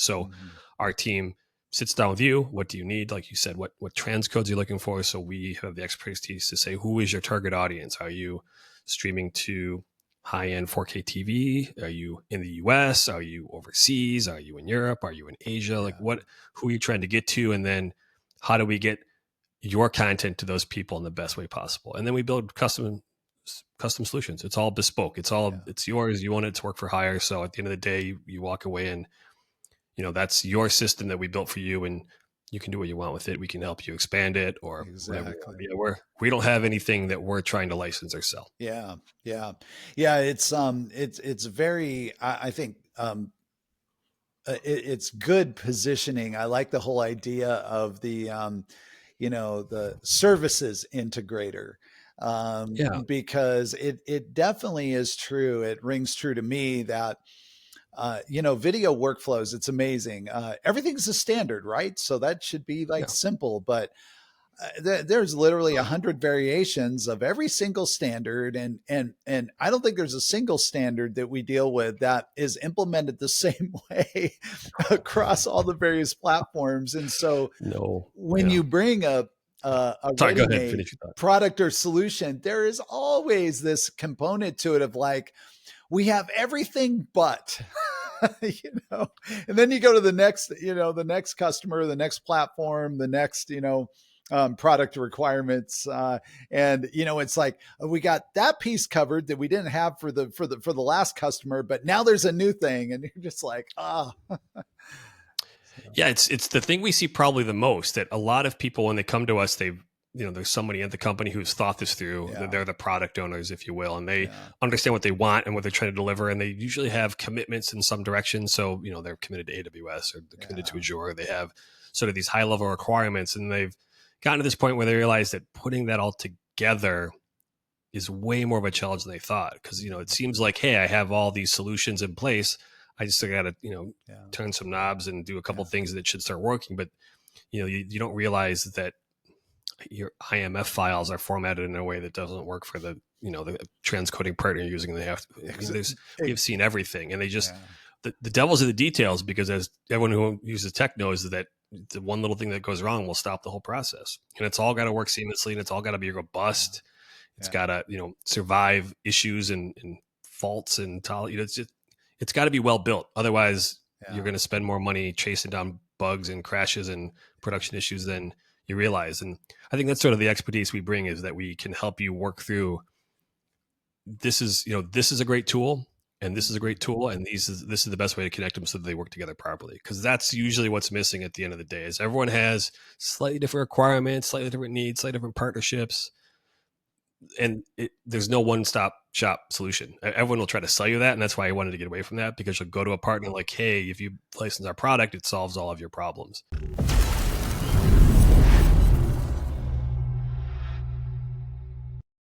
So our team sits down with you. What do you need? Like you said, what transcodes you're looking for. So we have the expertise to say, who is your target audience? Are you streaming to high-end 4K TV? Are you in the US? Are you overseas? Are you in Europe? Are you in Asia? Like who are you trying to get to? And then how do we get your content to those people in the best way possible? And then we build custom solutions. It's all bespoke. It's all, it's yours. You want it to work for hire. So at the end of the day, you walk away and, you know, that's your system that we built for you, and you can do what you want with it. We can help you expand it or whatever. Yeah, we don't have anything that we're trying to license or sell. Yeah. It's very, I think, it's good positioning. I like the whole idea of the, the services integrator, because it definitely is true. It rings true to me that, video workflows, it's amazing. Everything's a standard, right? So that should be simple, but there's literally 100 variations of every single standard. And I don't think there's a single standard that we deal with that is implemented the same way across all the various platforms. And so when you bring a ready-made product or solution, there is always this component to it of like, we have everything but, and then you go to the next, the next customer, the next platform, the next, product requirements. And, it's like, we got that piece covered that we didn't have for the last customer, but now there's a new thing. And you're just like, Yeah. It's the thing we see probably the most, that a lot of people, when they come to us, there's somebody at the company who's thought this through. They're the product owners, if you will, and they understand what they want and what they're trying to deliver. And they usually have commitments in some direction. So, they're committed to AWS or they're committed to Azure. They have sort of these high level requirements, and they've gotten to this point where they realize that putting that all together is way more of a challenge than they thought. Because, it seems like, hey, I have all these solutions in place. I just got to, turn some knobs and do a couple things that should start working. But, you don't realize that your IMF files are formatted in a way that doesn't work for the transcoding partner you're using. They have to, we've seen everything, and they just, the devil's in the details, because as everyone who uses tech knows that the one little thing that goes wrong will stop the whole process. And it's all got to work seamlessly, and it's all got to be robust. It's got to, survive issues and faults and it's got to be well built. Otherwise you're going to spend more money chasing down bugs and crashes and production issues than you realize. And I think that's sort of the expertise we bring, is that we can help you work through, this is a great tool, and this is a great tool, and this is the best way to connect them so that they work together properly. Because that's usually what's missing at the end of the day, is everyone has slightly different requirements, slightly different needs, slightly different partnerships. And there's no one-stop shop solution. Everyone will try to sell you that. And that's why I wanted to get away from that, because you'll go to a partner like, hey, if you license our product, it solves all of your problems.